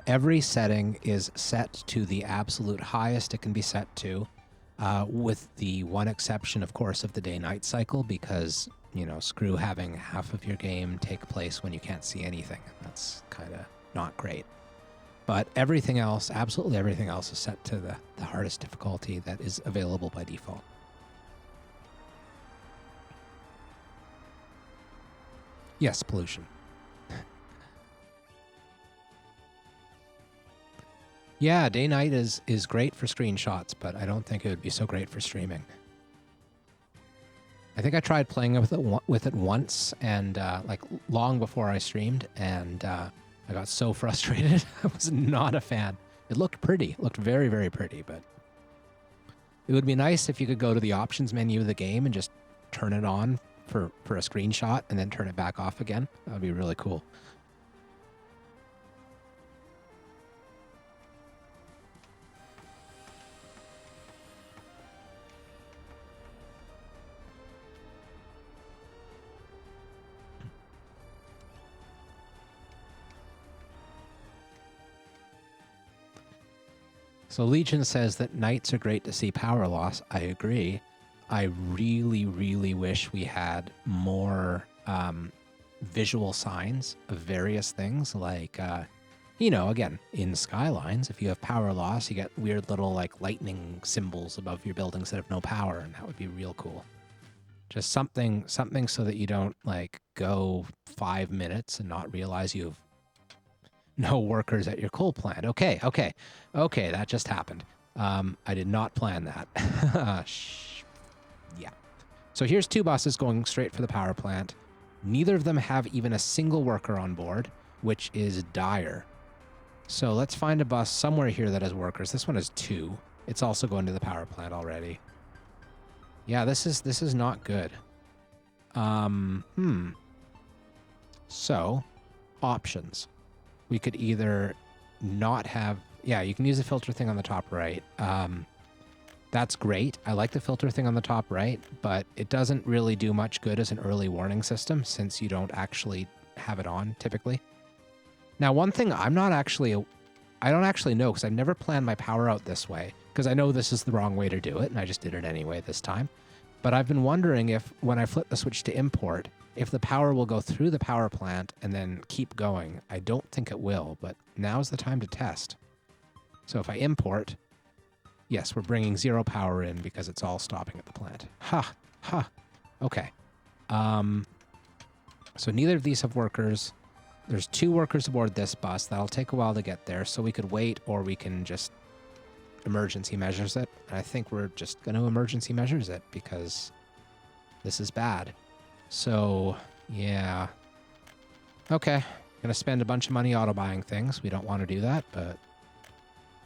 S1: Every setting is set to the absolute highest it can be set to, with the one exception, of course, of the day-night cycle, because, you know, screw having half of your game take place when you can't see anything. That's kind of not great. But everything else, absolutely everything else, is set to the hardest difficulty that is available by default. Yes, pollution. Yeah, day-night is great for screenshots, but I don't think it would be so great for streaming. I think I tried playing with it once, and like long before I streamed, and I got so frustrated. I was not a fan. It looked pretty. It looked very, very pretty, but it would be nice if you could go to the options menu of the game and just turn it on for a screenshot and then turn it back off again. That would be really cool. So Legion says that nights are great to see power loss. I agree. I really, really wish we had more visual signs of various things. Like, you know, again, in Skylines, if you have power loss, you get weird little like lightning symbols above your buildings that have no power, and that would be real cool. Just something so that you don't like go 5 minutes and not realize you've no workers at your coal plant. Okay, that just happened. I did not plan that. Yeah. So here's 2 buses going straight for the power plant. Neither of them have even a single worker on board, which is dire. So let's find a bus somewhere here that has workers. This one has 2. It's also going to the power plant already. Yeah, this is not good. So, options. We could either not have... Yeah, you can use the filter thing on the top right. That's great. I like the filter thing on the top right, but it doesn't really do much good as an early warning system since you don't actually have it on, typically. Now, one thing I don't actually know because I've never planned my power out this way because I know this is the wrong way to do it, and I just did it anyway this time. But I've been wondering if, when I flip the switch to import, if the power will go through the power plant and then keep going. I don't think it will, but now's the time to test. So if I import, yes, we're bringing 0 power in because it's all stopping at the plant. Okay. So neither of these have workers. There's 2 workers aboard this bus. That'll take a while to get there, so we could wait or we can just emergency measures it. And I think we're just going to emergency measures it because this is bad. So, yeah. Okay. Going to spend a bunch of money auto-buying things. We don't want to do that, but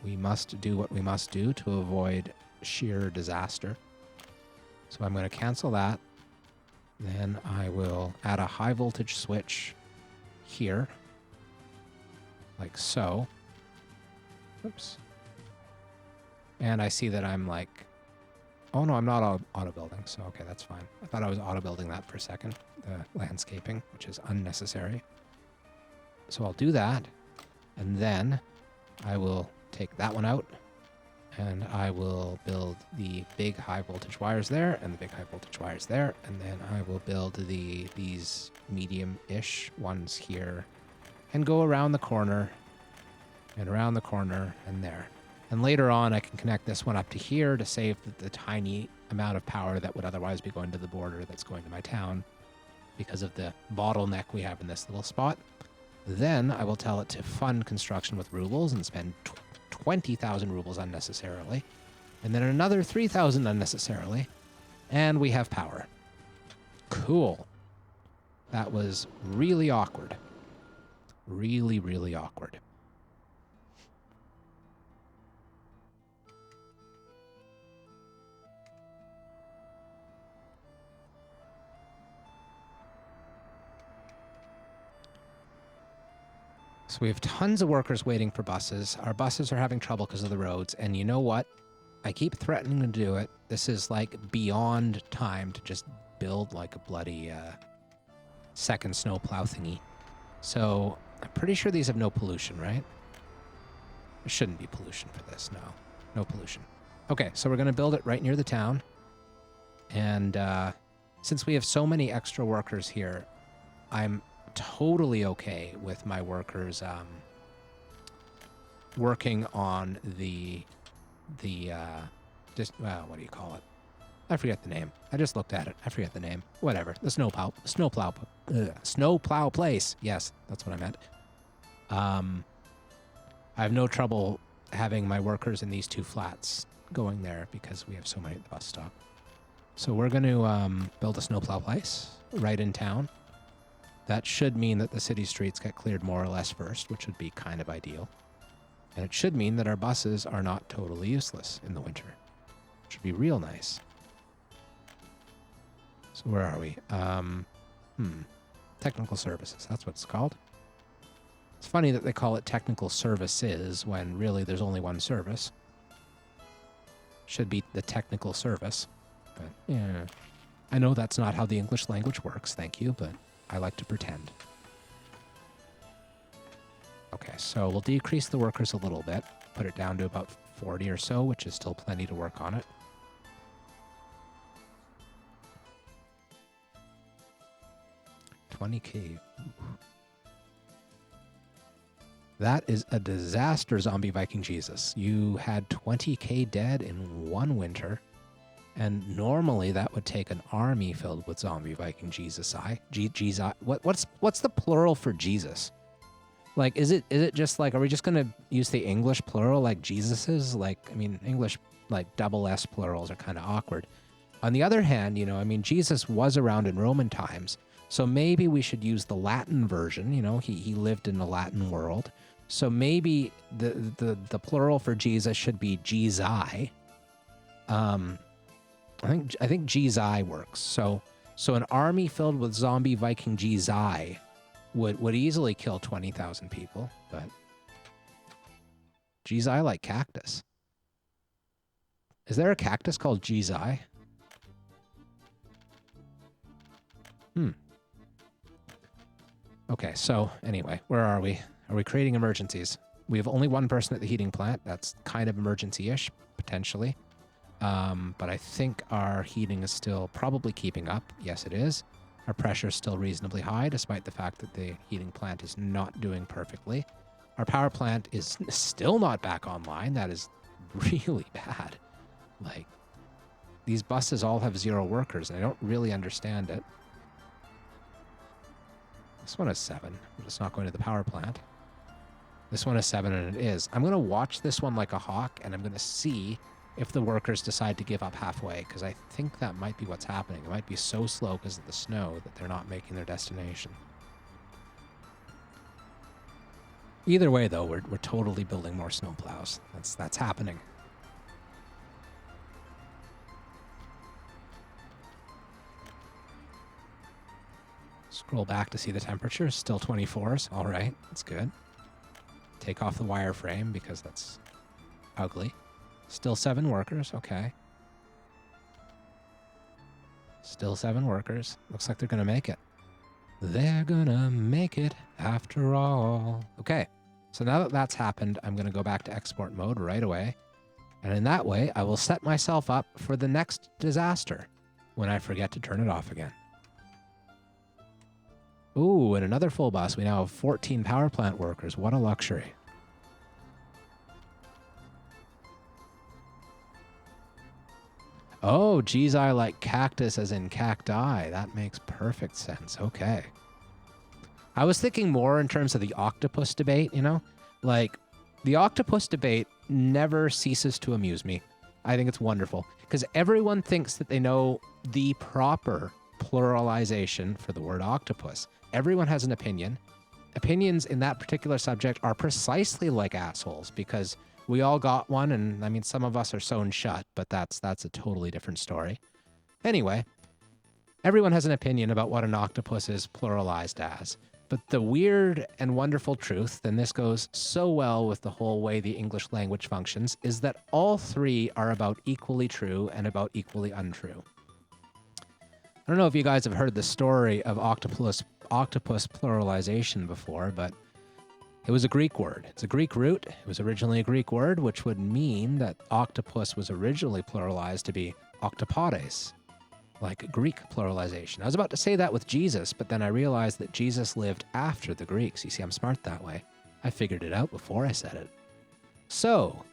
S1: we must do what we must do to avoid sheer disaster. So I'm going to cancel that. Then I will add a high voltage switch here, like so. Oops. And I see that I'm like, oh no, I'm not auto building, so okay, that's fine. I thought I was auto building that for a second, the landscaping, which is unnecessary. So I'll do that, and then I will take that one out, and I will build the big high voltage wires there, and the big high voltage wires there, and then I will build these medium-ish ones here, and go around the corner, and around the corner, and there. And later on, I can connect this one up to here to save the tiny amount of power that would otherwise be going to the border that's going to my town because of the bottleneck we have in this little spot. Then I will tell it to fund construction with rubles and spend 20,000 rubles unnecessarily, and then another 3,000 unnecessarily, and we have power. Cool. That was really awkward. Really, really awkward. So we have tons of workers waiting for buses. Our buses are having trouble because of the roads. And you know what? I keep threatening to do it. This is like beyond time to just build like a bloody second snowplow thingy. So I'm pretty sure these have no pollution, right? There shouldn't be pollution for this. No, no pollution. Okay, so we're going to build it right near the town. And since we have so many extra workers here, I'm totally okay with my workers working on the just what do you call it? I forget the name. I just looked at it. I forget the name. Whatever. The snowplow place. Yes, that's what I meant. I have no trouble having my workers in these 2 flats going there because we have so many at the bus stop. So we're going to build a snowplow place right in town. That should mean that the city streets get cleared more or less first, which would be kind of ideal. And it should mean that our buses are not totally useless in the winter. It should be real nice. So where are we? Technical services, that's what it's called. It's funny that they call it technical services when really there's only one service. Should be the technical service. But yeah, I know that's not how the English language works, thank you, but I like to pretend. Okay, so we'll decrease the workers a little bit, put it down to about 40 or so, which is still plenty to work on it. $20,000. That is a disaster, Zombie Viking Jesus. You had 20,000 dead in one winter. And normally that would take an army filled with Zombie Viking Jesus. What's the plural for Jesus? Like, is it just like, are we just gonna use the English plural like Jesus's? Like, I mean, English like double S plurals are kind of awkward. On the other hand, you know, I mean, Jesus was around in Roman times, so maybe we should use the Latin version. You know, he lived in the Latin world, So maybe the plural for Jesus should be Jesus. I think Jesus works. So an army filled with zombie Viking Jesus would easily kill 20,000 people, but Jesus like cactus. Is there a cactus called Jesus? Okay, so anyway, where are we? Are we creating emergencies? We have only one person at the heating plant. That's kind of emergency-ish, potentially. But I think our heating is still probably keeping up. Yes, it is. Our pressure is still reasonably high, despite the fact that the heating plant is not doing perfectly. Our power plant is still not back online. That is really bad. Like, these buses all have 0 workers, and I don't really understand it. This one is 7, but it's not going to the power plant. This one is 7, and it is. I'm going to watch this one like a hawk, and I'm going to see if the workers decide to give up halfway, because I think that might be what's happening. It might be so slow because of the snow that they're not making their destination. Either way, though, we're totally building more snowplows. That's happening. Scroll back to see the temperature. Still 24s. All right, that's good. Take off the wireframe because that's ugly. Still 7 workers. Okay. Still 7 workers. Looks like they're going to make it. They're going to make it after all. Okay. So now that that's happened, I'm going to go back to export mode right away. And in that way, I will set myself up for the next disaster when I forget to turn it off again. Ooh, and another full bus. We now have 14 power plant workers. What a luxury. Oh, geez, I like cactus as in cacti. That makes perfect sense. Okay. I was thinking more in terms of the octopus debate, you know? Like, the octopus debate never ceases to amuse me. I think it's wonderful because everyone thinks that they know the proper pluralization for the word octopus. Everyone has an opinion. Opinions in that particular subject are precisely like assholes because we all got one, and I mean, some of us are sewn shut, but that's a totally different story. Anyway, everyone has an opinion about what an octopus is pluralized as. But the weird and wonderful truth, and this goes so well with the whole way the English language functions, is that all 3 are about equally true and about equally untrue. I don't know if you guys have heard the story of octopus pluralization before, but it was a Greek word. It's a Greek root. It was originally a Greek word, which would mean that octopus was originally pluralized to be octopodes, like Greek pluralization. I was about to say that with Jesus, but then I realized that Jesus lived after the Greeks. You see, I'm smart that way. I figured it out before I said it. So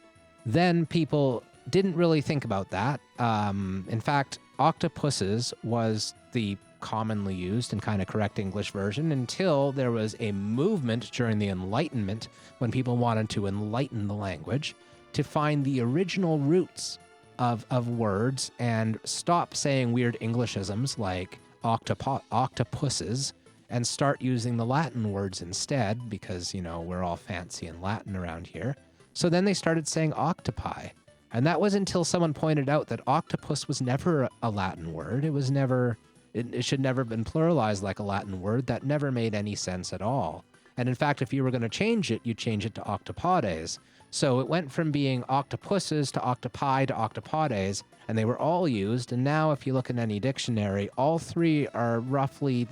S1: then people didn't really think about that. In fact, octopuses was the commonly used and kind of correct English version until there was a movement during the Enlightenment when people wanted to enlighten the language to find the original roots of words and stop saying weird Englishisms like octopuses and start using the Latin words instead because, you know, we're all fancy in Latin around here. So then they started saying octopi. And that was until someone pointed out that octopus was never a Latin word. It was never... It should never have been pluralized like a Latin word. That never made any sense at all. And in fact, if you were going to change it, you'd change it to octopodes. So it went from being octopuses to octopi to octopodes, and they were all used. And now if you look in any dictionary, all 3 are roughly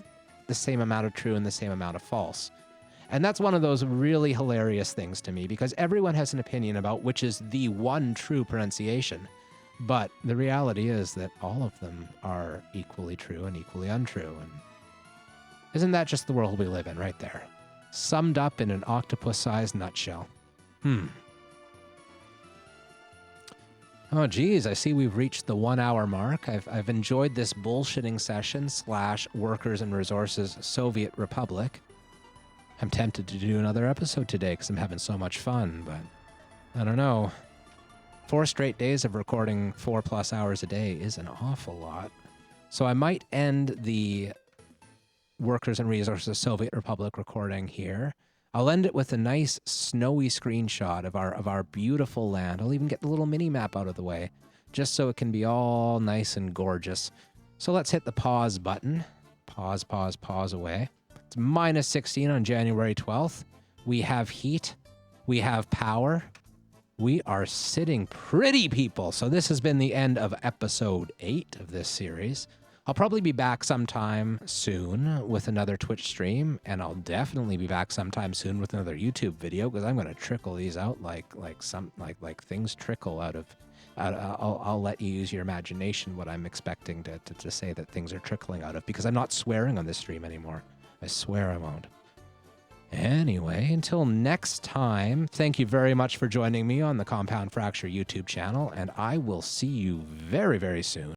S1: the same amount of true and the same amount of false. And that's one of those really hilarious things to me because everyone has an opinion about which is the one true pronunciation. But the reality is that all of them are equally true and equally untrue. And isn't that just the world we live in right there? Summed up in an octopus-sized nutshell. Oh, geez, I see we've reached the 1 hour mark. I've enjoyed this bullshitting session / Workers and Resources Soviet Republic. I'm tempted to do another episode today because I'm having so much fun, but I don't know. 4 straight days of recording 4+ hours a day is an awful lot. So I might end the Workers and Resources Soviet Republic recording here. I'll end it with a nice snowy screenshot of our beautiful land. I'll even get the little mini map out of the way, just so it can be all nice and gorgeous. So let's hit the pause button. Pause, pause, pause away. It's minus 16 on January 12th. We have heat. We have power. We are sitting pretty, people. So this has been the end of episode 8 of this series. I'll probably be back sometime soon with another Twitch stream, and I'll definitely be back sometime soon with another YouTube video, because I'm going to trickle these out like things trickle out of. I'll let you use your imagination what I'm expecting to say that things are trickling out of, because I'm not swearing on this stream anymore. I swear I won't. Anyway, until next time, thank you very much for joining me on the Compound Fracture YouTube channel, and I will see you very, very soon.